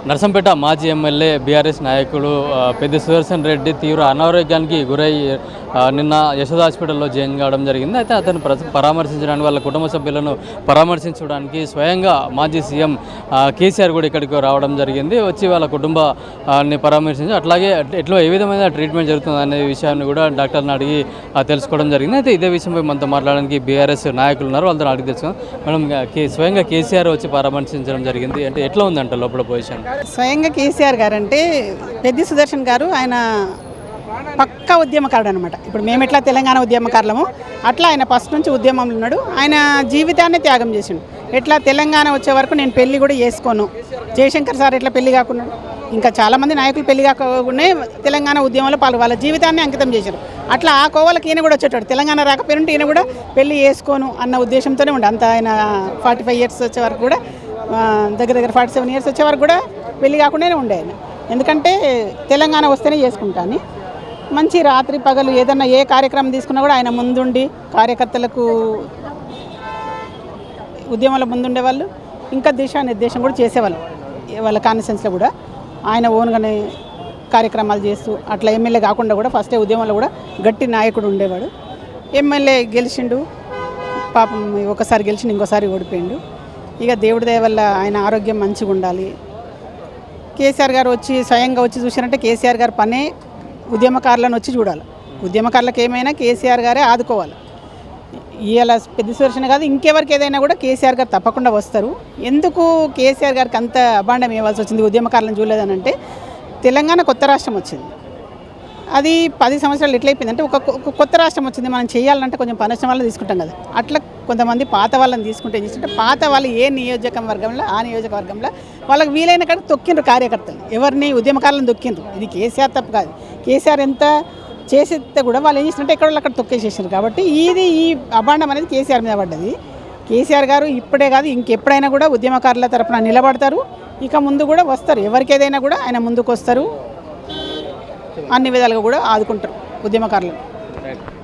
నర్సంపేట మాజీ MLA BRS నాయకుడు పెద్ది సుదర్శన్ రెడ్డి తీవ్ర అనారోగ్యానికి గురై నిన్న యశోద హాస్పిటల్లో జాయిన్ కావడం జరిగింది. అయితే అతను పరామర్శించడానికి వాళ్ళ కుటుంబ సభ్యులను పరామర్శించడానికి స్వయంగా మాజీ సీఎం కేసీఆర్ కూడా ఇక్కడికి రావడం జరిగింది. వచ్చి వాళ్ళ కుటుంబాన్ని పరామర్శించి అట్లాగే ఎట్లా ఏ విధమైన ట్రీట్మెంట్ జరుగుతుంది అనే విషయాన్ని కూడా డాక్టర్ని అడిగి తెలుసుకోవడం జరిగింది. అయితే ఇదే విషయంపై మనతో మాట్లాడడానికి బీఆర్ఎస్ నాయకులు ఉన్నారు, వాళ్ళతో అడిగి తెలుసుకున్నాం. మేడం, స్వయంగా కేసీఆర్ వచ్చి పరామర్శించడం జరిగింది, అంటే ఎట్లా ఉందంట లోపల పొజిషన్? స్వయంగా కేసీఆర్ గారు అంటే పెద్ది సుదర్శన్ గారు ఆయన పక్కా ఉద్యమకారుడు అనమాట. ఇప్పుడు మేము ఎట్లా తెలంగాణ ఉద్యమకారులము అట్లా ఆయన ఫస్ట్ నుంచి ఉద్యమంలో ఉన్నాడు. ఆయన జీవితాన్ని త్యాగం చేసిండు. ఎట్లా తెలంగాణ వచ్చే వరకు నేను పెళ్లి కూడా చేసుకోను, జయశంకర్ సార్ ఎట్లా పెళ్లి కాకున్నాడు, ఇంకా చాలామంది నాయకులు పెళ్లి కాకుండా తెలంగాణ ఉద్యమంలో వాళ్ళ జీవితాన్ని అంకితం చేశారు. అట్లా ఆ కోవలకి ఈయన కూడా వచ్చేటాడు. తెలంగాణ రాకపోయినట్టు ఈయన కూడా పెళ్లి చేసుకోను అన్న ఉద్దేశంతోనే ఉండే. అంత ఆయన 45 years వచ్చే వరకు కూడా, దగ్గర 47 years వచ్చే వరకు కూడా పెళ్లి కాకుండానే ఉండే ఆయన. ఎందుకంటే తెలంగాణ వస్తేనే చేసుకుంటాను. మంచి రాత్రి పగలు ఏదన్నా ఏ కార్యక్రమం తీసుకున్నా కూడా ఆయన ముందుండి కార్యకర్తలకు ఉద్యమంలో ముందుండేవాళ్ళు. ఇంకా దిశానిర్దేశం కూడా చేసేవాళ్ళు. వాళ్ళ కాన్స్టిట్యున్సీలో కూడా ఆయన ఓన్గానే కార్యక్రమాలు చేస్తూ అట్లా ఎమ్మెల్యే కాకుండా కూడా ఫస్టే ఉద్యమంలో కూడా గట్టి నాయకుడు ఉండేవాడు. ఎమ్మెల్యే గెలిచిండు, పాపం ఒకసారి గెలిచిండు, ఇంకోసారి ఓడిపోయిండు. ఇక దేవుడి దయ వల్ల ఆయన ఆరోగ్యం మంచిగా ఉండాలి. కేసీఆర్ గారు వచ్చి స్వయంగా వచ్చి చూశారంటే కేసీఆర్ గారు పనే ఉద్యమకారులను వచ్చి చూడాలి. ఉద్యమకారులకు ఏమైనా కేసీఆర్ గారే ఆదుకోవాలి. ఇవాళ పెద్ది సుదర్శన్ కాదు, ఇంకెవరికి ఏదైనా కూడా కేసీఆర్ గారు తప్పకుండా వస్తారు. ఎందుకు కేసీఆర్ గారికి అంత అభాండం ఇవ్వాల్సి వచ్చింది ఉద్యమకారులను చూడలేదని అంటే, తెలంగాణ కొత్త రాష్ట్రం వచ్చింది. అది 10 సంవత్సరాలు ఎట్లయిపోయిందంటే ఒక కొత్త రాష్ట్రం వచ్చింది, మనం చేయాలంటే కొంచెం పనిష్ట వాళ్ళని తీసుకుంటాం కదా. అట్లా కొంతమంది పాత వాళ్ళని తీసుకుంటే ఏం చేస్తుంటే, పాత వాళ్ళు ఏ నియోజకవర్గంలో ఆ నియోజకవర్గంలో వాళ్ళకి వీలైన కాడికి తొక్కిండ్రు కార్యకర్తలు, ఎవరిని ఉద్యమకారులను తొక్కిండ్రు. ఇది కేసీఆర్ తప్పు కాదు. కేసీఆర్ ఎంత చేసేస్తే కూడా వాళ్ళు ఏం చేస్తుంటే ఎక్కడ వాళ్ళు అక్కడ తొక్కేసేసారు. కాబట్టి ఈ అభాండం అనేది కేసీఆర్ మీద పడ్డది. కేసీఆర్ గారు ఇప్పుడే కాదు ఇంకెప్పుడైనా కూడా ఉద్యమకారుల తరఫున నిలబడతారు. ఇక ముందు కూడా వస్తారు. ఎవరికి ఏదైనా కూడా ఆయన ముందుకు వస్తారు, అన్ని విధాలుగా కూడా ఆదుకుంటారు ఉద్యమకారులు.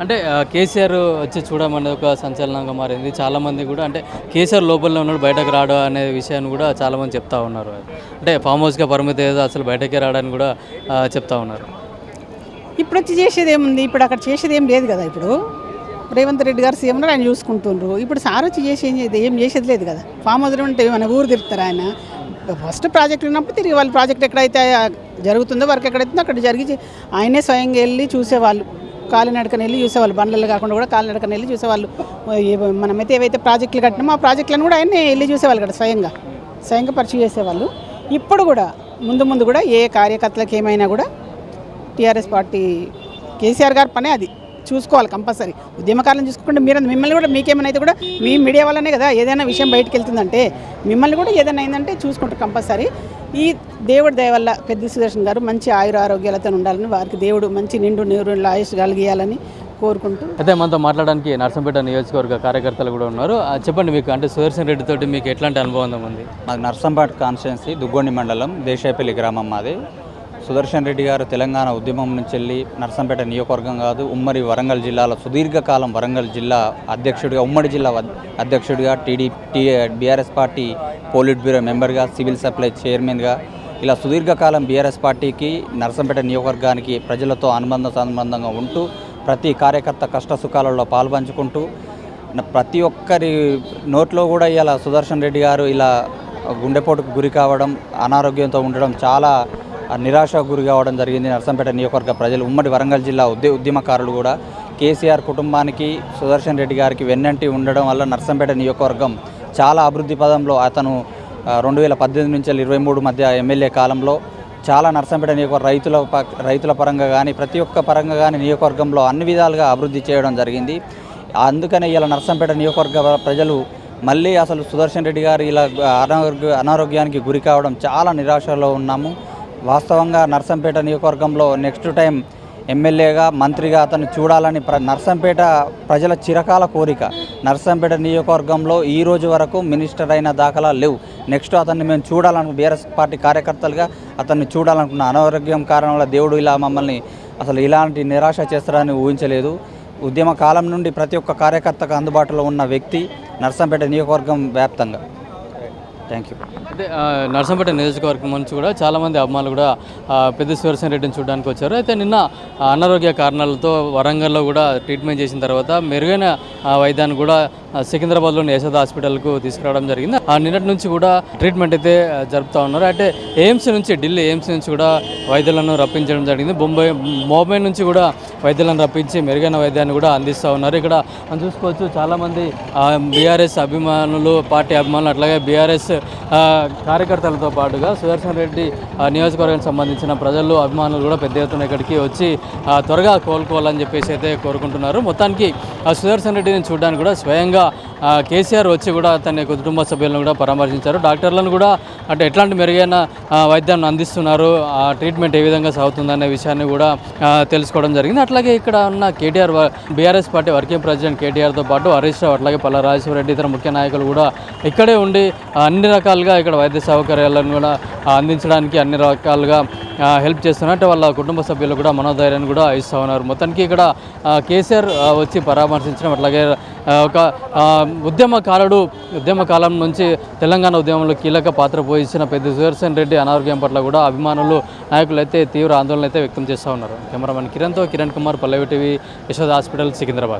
అంటే కేసీఆర్ వచ్చి చూడమనేది ఒక సంచలనంగా మారింది. చాలామంది కూడా అంటే కేసీఆర్ లోపలనే ఉన్నాడు, బయటకు రాడు అనే విషయాన్ని కూడా చాలామంది చెప్తా ఉన్నారు. అంటే ఫామ్ హౌస్గా పరిమితి ఏదో అసలు బయటకే రావడానికి కూడా చెప్తా ఉన్నారు. ఇప్పుడు వచ్చి చేసేది ఏముంది? ఇప్పుడు అక్కడ చేసేది ఏం లేదు కదా. ఇప్పుడు రేవంత్ రెడ్డి గారు సీఎం ఆయన చూసుకుంటుండ్రు. ఇప్పుడు సార్ వచ్చి ఏం చేసేది లేదు కదా. ఫామ్ హౌస్ ఉంటే మన ఊరు తిరుగుతారు. ఆయన ఫస్ట్ ప్రాజెక్ట్ ఉన్నప్పుడు తిరిగి వాళ్ళు ప్రాజెక్ట్ ఎక్కడైతే జరుగుతుందో వర్క్ ఎక్కడైతుందో అక్కడ జరిగి ఆయనే స్వయంగా వెళ్ళి చూసేవాళ్ళు. కాలినడకని వెళ్ళి చూసేవాళ్ళు, బండ్లలో కాకుండా కూడా కాలినడకని వెళ్ళి చూసేవాళ్ళు. మనమైతే ఏవైతే ప్రాజెక్టులు కట్టినామో ఆ ప్రాజెక్టులను కూడా ఆయనే వెళ్ళి చూసేవాళ్ళు కదా, స్వయంగా పరిచయం చేసేవాళ్ళు. ఇప్పుడు కూడా ముందు కూడా ఏ కార్యకర్తలకు ఏమైనా కూడా టీఆర్ఎస్ పార్టీ కేసీఆర్ గారి పనే అది చూసుకోవాలి కంపల్సరీ. ఉద్యమకాలను చూసుకుంటే మిమ్మల్ని కూడా మీకేమైనా అయితే కూడా మీ మీడియా వల్లనే కదా ఏదైనా విషయం బయటకు వెళ్తుందంటే, మిమ్మల్ని కూడా ఏదైనా అయిందంటే చూసుకుంటారు కంపల్సరీ. ఈ దేవుడి దయ వల్ల పెద్ది సుదర్శన్ గారు మంచి ఆరోగ్యాలతో ఉండాలని, వారికి దేవుడు మంచి నిండు ఆయుష్ కలిగియాలని కోరుకుంటూ. అయితే మనతో మాట్లాడడానికి నర్సంపేట నియోజకవర్గ కార్యకర్తలు కూడా ఉన్నారు. చెప్పండి, మీకు అంటే సుదర్శన్ రెడ్డి తోటి మీకు ఎట్లాంటి అనుభవం ఉంది? మాది నర్సంపేట కాన్స్టిట్యున్సీ దుగ్గొండి మండలం దేశాయపల్లి గ్రామం మాది. సుదర్శన్ రెడ్డి గారు తెలంగాణ ఉద్యమం నుంచి వెళ్ళి నర్సంపేట నియోజకవర్గం కాదు, ఉమ్మడి వరంగల్ జిల్లాలో సుదీర్ఘకాలం వరంగల్ జిల్లా అధ్యక్షుడిగా, ఉమ్మడి జిల్లా అధ్యక్షుడిగా, బీఆర్ఎస్ పార్టీ పోలిట్ బ్యూరో మెంబర్గా, సివిల్ సప్లై చైర్మన్గా, ఇలా సుదీర్ఘకాలం బీఆర్ఎస్ పార్టీకి నర్సంపేట నియోజకవర్గానికి ప్రజలతో సంబంధంగా ఉంటూ ప్రతి కార్యకర్త కష్ట సుఖాలలో పాల్పంచుకుంటూ ప్రతి ఒక్కరి నోట్లో కూడా ఇలా సుదర్శన్ రెడ్డి గారు ఇలా గుండెపోటుకు గురి కావడం, అనారోగ్యంతో ఉండడం, చాలా నిరాశకు గురి కావడం జరిగింది. నర్సంపేట నియోజకవర్గ ప్రజలు, ఉమ్మడి వరంగల్ జిల్లా ఉద్యమకారులు కూడా కేసీఆర్ కుటుంబానికి సుదర్శన్ రెడ్డి గారికి వెన్నంటి ఉండడం వల్ల నర్సంపేట నియోజకవర్గం చాలా అభివృద్ధి పదంలో అతను 2018 నుంచి 23 మధ్య ఎమ్మెల్యే కాలంలో చాలా నర్సంపేట నియోజకవర్గ రైతుల పరంగా కానీ ప్రతి ఒక్క పరంగా కానీ నియోజకవర్గంలో అన్ని విధాలుగా అభివృద్ధి చేయడం జరిగింది. అందుకనే ఇలా నర్సంపేట నియోజకవర్గ ప్రజలు మళ్ళీ అసలు సుదర్శన్ రెడ్డి గారు ఇలా అనారోగ్యానికి గురి కావడం చాలా నిరాశలో ఉన్నాము. వాస్తవంగా నర్సంపేట నియోజకవర్గంలో నెక్స్ట్ టైం ఎమ్మెల్యేగా, మంత్రిగా అతన్ని చూడాలని నర్సంపేట ప్రజల చిరకాల కోరిక. నర్సంపేట నియోజకవర్గంలో ఈ రోజు వరకు మినిస్టర్ అయిన దాఖలా లేవు. నెక్స్ట్ అతన్ని మేము చూడాలను, బీఆర్ఎస్ పార్టీ కార్యకర్తలుగా అతన్ని చూడాలనుకున్న అనారోగ్యం కారణం వల్ల దేవుడు ఇలా మమ్మల్ని అసలు ఇలాంటి నిరాశ చేస్తారని ఊహించలేదు. ఉద్యమ కాలం నుండి ప్రతి ఒక్క కార్యకర్తకు అందుబాటులో ఉన్న వ్యక్తి నర్సంపేట నియోజకవర్గం వ్యాప్తంగా. Thank you. అయితే నర్సంపేట నియోజకవర్గం నుంచి కూడా చాలామంది అభిమానులు కూడా పెద్ద సుదర్శన్ రెడ్డిని చూడడానికి వచ్చారు. అయితే నిన్న అనారోగ్య కారణాలతో వరంగల్లో కూడా ట్రీట్మెంట్ చేసిన తర్వాత మెరుగైన వైద్యాన్ని కూడా సికింద్రాబాద్లోని యశోద హాస్పిటల్కు తీసుకురావడం జరిగింది. నిన్నటి నుంచి కూడా ట్రీట్మెంట్ అయితే జరుపుతూ ఉన్నారు. అంటే ఢిల్లీ ఎయిమ్స్ నుంచి కూడా వైద్యులను రప్పించడం జరిగింది. ముంబై నుంచి కూడా వైద్యులను రప్పించి మెరుగైన వైద్యాన్ని కూడా అందిస్తూ ఉన్నారు. ఇక్కడ మనం చూసుకోవచ్చు చాలామంది బీఆర్ఎస్ అభిమానులు, పార్టీ అభిమానులు, అట్లాగే బీఆర్ఎస్ కార్యకర్తలతో పాటుగా సుదర్శన్ రెడ్డి నియోజకవర్గానికి సంబంధించిన ప్రజలు, అభిమానులు కూడా పెద్ద ఎత్తున ఇక్కడికి వచ్చి త్వరగా కోలుకోవాలని చెప్పేసి అయితే కోరుకుంటున్నారు. మొత్తానికి సుదర్శన్ రెడ్డిని చూడడానికి కూడా స్వయంగా కేసీఆర్ వచ్చి కూడా తన కుటుంబ సభ్యులను కూడా పరామర్శించారు. డాక్టర్లను కూడా అంటే ఎట్లాంటి మెరుగైన వైద్యాన్ని అందిస్తున్నారు, ట్రీట్మెంట్ ఏ విధంగా సాగుతుందనే విషయాన్ని కూడా తెలుసుకోవడం జరిగింది. అట్లాగే ఇక్కడ ఉన్న KTR, BRS party working president కేటీఆర్తో పాటు హరీష్ రావు, అట్లాగే పల్లా రాజేశ్వర రెడ్డి, ఇతర ముఖ్య నాయకులు కూడా ఇక్కడే ఉండి అన్ని రకాలుగా ఇక్కడ వైద్య సౌకర్యాలను కూడా అందించడానికి అన్ని రకాలుగా హెల్ప్ చేస్తున్నారు. అంటే వాళ్ళ కుటుంబ సభ్యులు కూడా మనోధైర్యాన్ని కూడా ఇస్తూ ఉన్నారు. మొత్తానికి ఇక్కడ కేసీఆర్ వచ్చి పరామర్శించడం, అట్లాగే ఒక ఉద్యమ కాలం నుంచి తెలంగాణ ఉద్యమంలో కీలక పాత్ర పోషించిన పెద్ద సుదర్శన్ రెడ్డి అనారోగ్యం పట్ల కూడా అభిమానులు, నాయకులు అయితే తీవ్ర ఆందోళన అయితే వ్యక్తం చేస్తూ ఉన్నారు. కెమెరామెన్ కిరణ్తో కిరణ్ కుమార్, పల్లవి టీవీ, యశోద హాస్పిటల్, సికింద్రాబాద్.